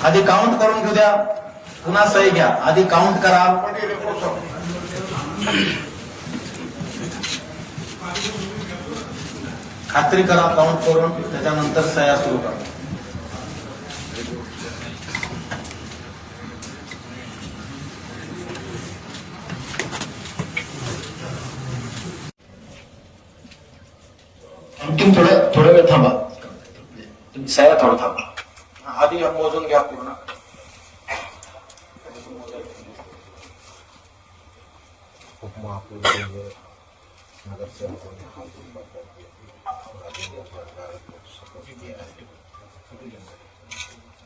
आधी काउंट करून घेऊ द्या, पुन्हा सही घ्या. आधी काउंट करा. खात्री करा काउंट करून, त्याच्यानंतर सह्या सुरू करा. आणखीन थोडं वेळ थांबा. सह्या थोडं थांबा. आधी मोजून घ्या पूर्ण.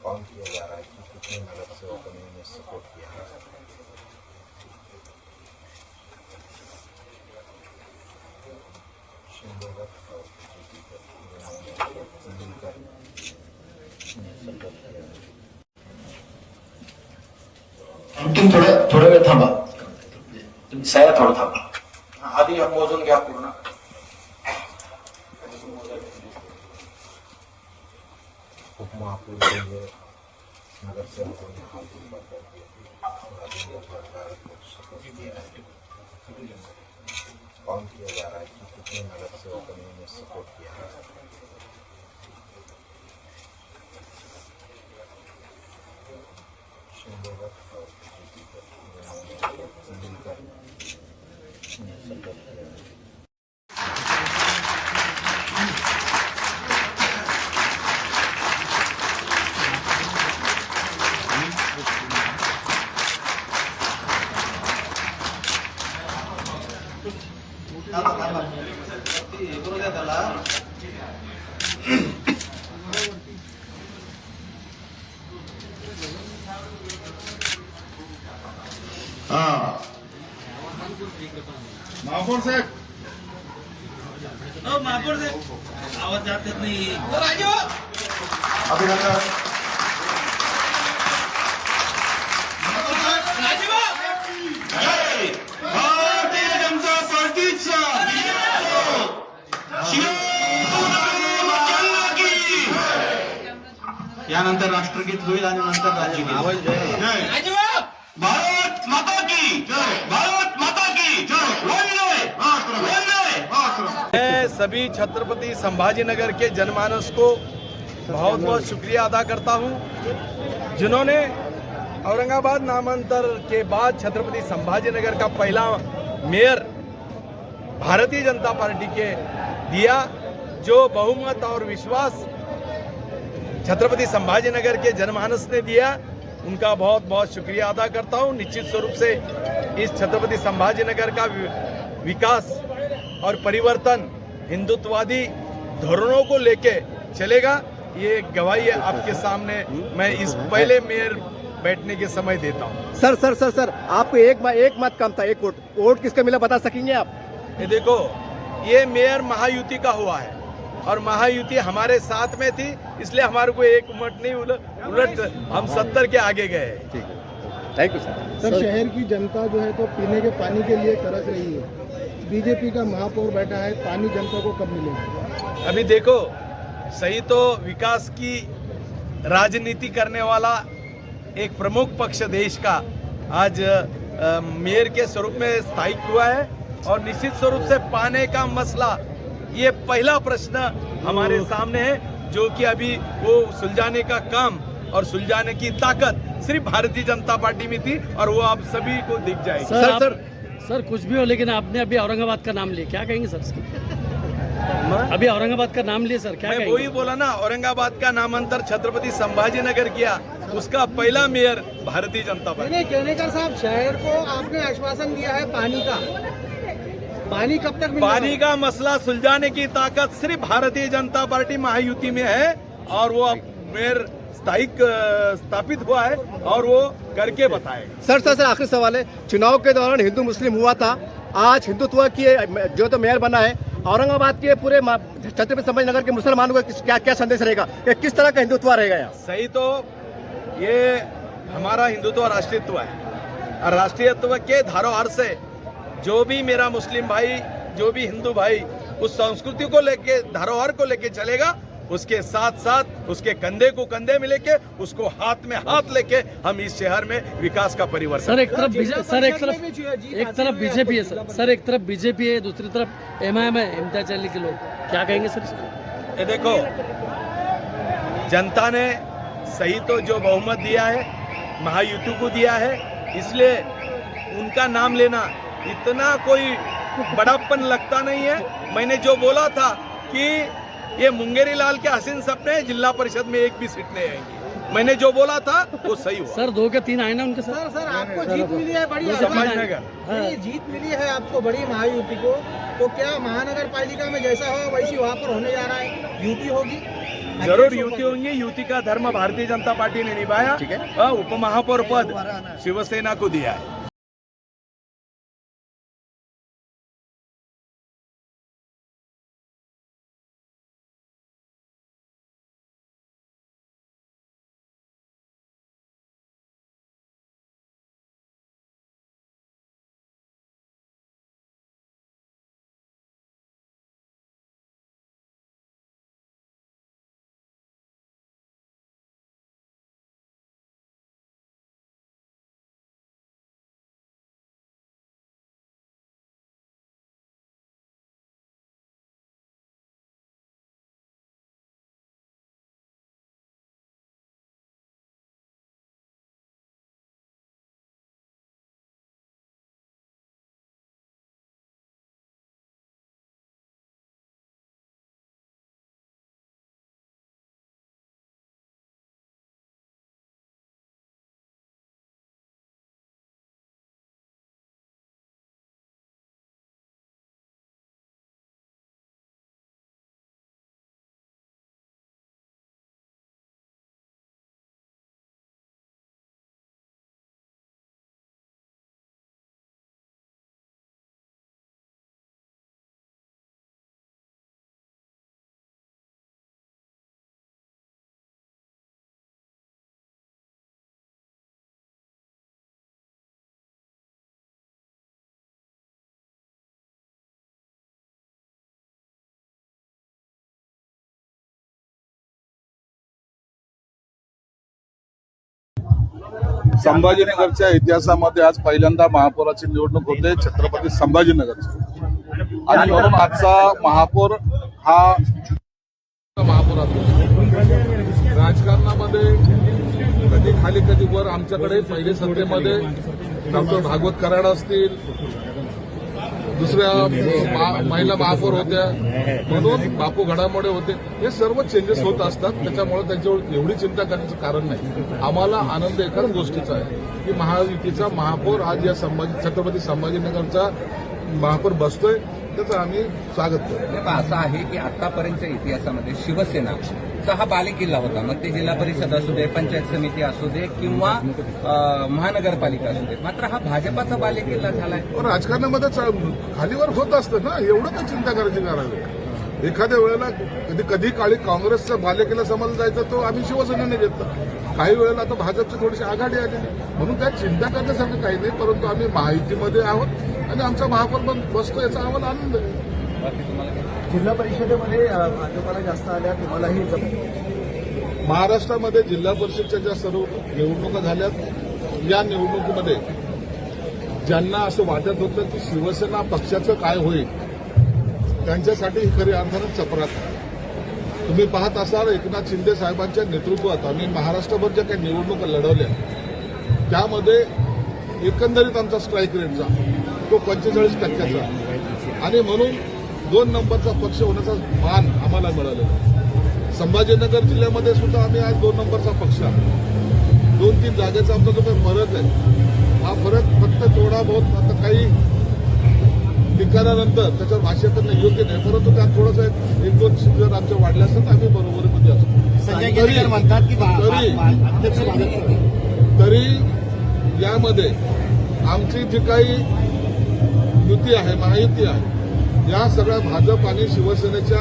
कौन किया जा रहा है कि कितने नगर सेवकों ने इन्हें सपोर्ट किया है. आणखीन थोडं वेळ थांबा. सह्या थोडं थांबा. आधी मोजून घ्या पूर्ण. उपमहापौर के लिए नगर सेवकों ने सरकार को सपोर्ट किया है. कौन किया जा रहा है कि कितने नगर सेवकों ने इन्हें सपोर्ट किया है. महापौर साहेब, महापौर साहेब आवाज जात नाही. अभिनंदन. भारतीय जनता पार्टीचा यानंतर राष्ट्रगीत होईल आणि नंतर राज्यगीत. भारत माता की जय. भारत माता की जय. वंदे मैं सभी छत्रपति संभाजीनगर के जनमानस को बहुत बहुत शुक्रिया अदा करता हूं, जिन्होंने औरंगाबाद नामांतर के बाद छत्रपति संभाजीनगर का पहला मेयर भारतीय जनता पार्टी के दिया. जो बहुमत और विश्वास छत्रपति संभाजीनगर के जनमानस ने दिया, उनका बहुत बहुत शुक्रिया अदा करता हूं. निश्चित स्वरूप से इस छत्रपति संभाजीनगर का विकास और परिवर्तन हिंदुत्ववादी धोरणों को लेके चलेगा. ये गवाही आपके सामने मैं इस पहले मेयर बैठने के समय देता हूं. सर आपको एक मत कम था. एक वोट किसका मिला बता सकेंगे आप? ये देखो, ये मेयर महायुति का हुआ है और महायुति हमारे साथ में थी, इसलिए हमारे को एक मत नहीं, उलट हम 70 के आगे गए. ठीक है, थैंक यू सर. सर शहर की जनता जो है तो पीने के पानी के लिए तरस रही है. बीजेपी का महापौर बैठा है, पानी जनता को कब मिलेगा? अभी देखो, सही तो विकास की राजनीति करने वाला एक प्रमुख पक्ष देश का आज मेयर के स्वरूप में स्थायिक हुआ है और निश्चित स्वरूप से पानी का मसला ये पहला प्रश्न हमारे सामने है, जो कि अभी वो सुलझाने का काम और सुलझाने की ताकत सिर्फ भारतीय जनता पार्टी में थी और वो आप सभी को दिख जाएगी. सर कुछ भी हो, लेकिन आपने अभी औरंगाबाद का नाम लिया, क्या कहेंगे सर इसके? अभी औरंगाबाद का नाम लिया सर, क्या मैं कहेंगे? वही बोला ना, औरंगाबाद का नामांतर छत्रपति संभाजीनगर किया, उसका पहला मेयर भारतीय जनता पार्टी. केनेकर साहब, शहर को आपने आश्वासन दिया है पानी का, पानी कब तक मिलेगा? पानी का मसला सुलझाने की ताकत सिर्फ भारतीय जनता पार्टी महायुति में है और वो अब मेयर स्थापित हुआ है और वो करके बताएगा. सर आखिरी सवाल है. चुनाव के दौरान हिंदू मुस्लिम हुआ था, आज हिंदुत्व की जो तो मेयर बना है, औरंगाबाद के पूरे छत्रपति संभाजीनगर के मुसलमानों का क्या संदेश रहेगा? किस तरह का हिंदुत्व रहेगा यहाँ? सही तो ये हमारा हिंदुत्व राष्ट्रीयत्व है और राष्ट्रीयत्व के धरोहर से जो भी मेरा मुस्लिम भाई, जो भी हिंदू भाई उस संस्कृति को लेके, धरोहर को लेके चलेगा, उसके साथ साथ उसके कंधे को कंधे में लेके उसको हाथ में हाथ लेके हम इस शहर में विकास का परिवर्तन। सर एक तरफ बीजेपी है सर एक तरफ बीजेपी है, दूसरी तरफ एमआईएम है, इम्तियाज अली के लोग, क्या कहेंगे सर इसको? ये देखो, जनता ने सही तो जो बहुमत दिया है महायुति को दिया है, इसलिए उनका नाम लेना इतना कोई बड़ापन लगता नहीं है। मैंने जो बोला था कि ये मुंगेरी लाल के हसीन सपने जिला परिषद में एक भी सीट नहीं आएंगी, मैंने जो बोला था वो सही हुआ। सर 2 के 3 आए ना उनके साथ। सर आपको जीत मिली है बड़ी, संभाजीनगर जीत मिली है आपको बड़ी महायुति को, तो क्या महानगर पालिका में जैसा हो वैसी वहाँ पर होने जा रहा है, युति होगी? जरूर युति होंगी। युति का धर्म भारतीय जनता पार्टी ने निभाया, उपमहापौर पद शिवसेना को दिया है। संभाजीनगरच्या इतिहासामध्ये आज पहिल्यांदा महापौराची निवडणूक होते छत्रपती संभाजीनगरची, आणि म्हणून आजचा महापौर हा महापौरात राजकारणामध्ये कधी खाली कधी वर. आमच्याकडे पहिले सत्तेमध्ये डॉक्टर भागवत कराड असतील, दुसऱ्या महिला महापौर होत्या, म्हणून बापू घडामोडे होते. हे सर्व चेंजेस होत असतात, त्याच्यामुळे त्यांच्यावर एवढी चिंता करण्याचं कारण नाही. आम्हाला आनंद एकाच गोष्टीचा आहे की महायुतीचा महापौर आज या छत्रपती संभाजीनगरचा महापौर बसतोय, त्याचं आम्ही स्वागत करतो. असं आहे की आतापर्यंतच्या इतिहासामध्ये शिवसेनाचा हा बालेकिल्ला होता, मग ते जिल्हा परिषद असू दे, पंचायत समिती असू दे किंवा महानगरपालिका असू दे, मात्र हा भाजपाचा बालेकिल्ला झालाय. राजकारणामध्ये खालीवर होत असतं ना, एवढं काय चिंता करायची गरज आहे. एखाद्या वेळेला कधी काळी काँग्रेसचा बालेकिल्ला समजला जायचा, तो आम्ही शिवसेनेने घेतला. काही वेळेला आता भाजपची थोडीशी आघाडी आली, म्हणून काय चिंता करण्यासारखं काही नाही. परंतु आम्ही महायुतीमध्ये आहोत आणि आमचा महापौर पण बसतो, याचा आम्हाला आनंद आहे. जिल्हा परिषदेमध्ये भाजपाला जास्त आल्या, तुम्हालाही महाराष्ट्रामध्ये जिल्हा परिषदच्या ज्या सर्व निवडणुका झाल्यात, या निवडणुकीमध्ये ज्यांना असं वाटत होतं की शिवसेना पक्षाचं काय होईल, त्यांच्यासाठी ही खरी अर्थानं चपराक आहे. तुम्ही पाहत असाल, एकनाथ शिंदे साहेबांच्या नेतृत्वात आम्ही महाराष्ट्रभर ज्या काही निवडणुका लढवल्या, त्यामध्ये एकंदरीत आमचा स्ट्राईक रेटचा तो 45% आणि म्हणून 2 नंबरचा पक्ष होण्याचा मान आम्हाला मिळालेला. संभाजीनगर जिल्ह्यामध्ये सुद्धा आम्ही आज 2 नंबरचा पक्ष आहे. 2-3 जागेचा आमचा जो काही फरक आहे, हा फरक फक्त थोडा बहुत आता काही ठिकाणानंतर त्याच्यावर भाष्य करणं योग्य नाही, परंतु त्यात थोडंसं 1-2 सीट जर आमच्या वाढल्या असतात आम्ही बरोबरीमध्ये असतो. म्हणतात की तरी यामध्ये आमची जी काही युती आहे, महायुती आहे, या सगळ्या भाजप आणि शिवसेनेच्या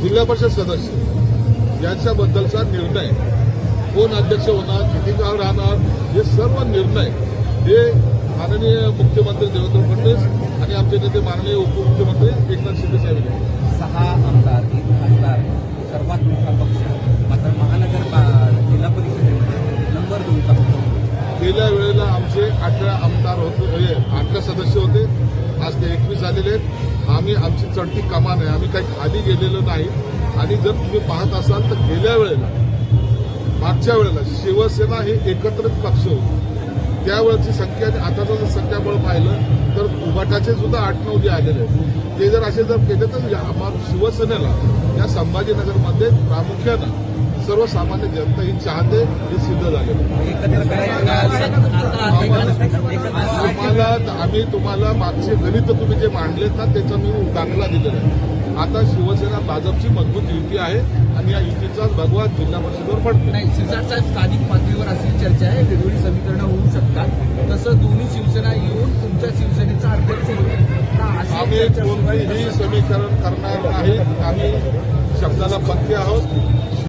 जिल्हा परिषद सदस्य यांच्याबद्दलचा निर्णय, कोण अध्यक्ष होणार, किती काळ राहणार, हे सर्व निर्णय हे माननीय मुख्यमंत्री देवेंद्र फडणवीस आणि आमचे नेते माननीय उपमुख्यमंत्री एकनाथ शिंदे साहेब. 6 आमदार 1 खासदार सर्वात मोठा पक्ष, मात्र जिल्हा परिषदेमध्ये नंबर 2चा पक्ष. गेल्या वेळेला आमचे 18 आमदार होते, 18 सदस्य होते. आज ते 21 झालेले आहेत. आमची चढती कमान आहे. आम्ही काही खाली गेलेलो नाही. आणि जर तुम्ही पाहत असाल तर गेल्या वेळेला, मागच्या वेळेला शिवसेना हे एकत्रित पक्ष होते. त्यावेळेची संख्या आणि आताचं जर संख्याबळ पाहिलं तर उभाटाचे सुद्धा 8-9 जे आलेले आहेत ते जर असे जर केले तर शिवसेनेला या संभाजीनगरमध्ये प्रामुख्यानं सर्वसामान्य जनता ही चाहते हे सिद्ध झालेलं. तुम्हाला मागचे गणित तुम्ही जे मांडलेत ना त्याचा मी दाखला दिलेला आहे. आता शिवसेना भाजपची मजबूत युती आहे आणि या युतीचाच भगवा जिल्हा परिषदेवर पडतो. नाही, साहेब स्थानिक पातळीवर अशी चर्चा आहे, वेगवेगळी समीकरणं होऊ शकतात. तसं दोन्ही शिवसेना येऊन तुमच्या शिवसेनेचा अध्यक्ष होईल. आम्ही कोणतेही समीकरण करणार नाही. आम्ही शब्दाला पक्के आहोत.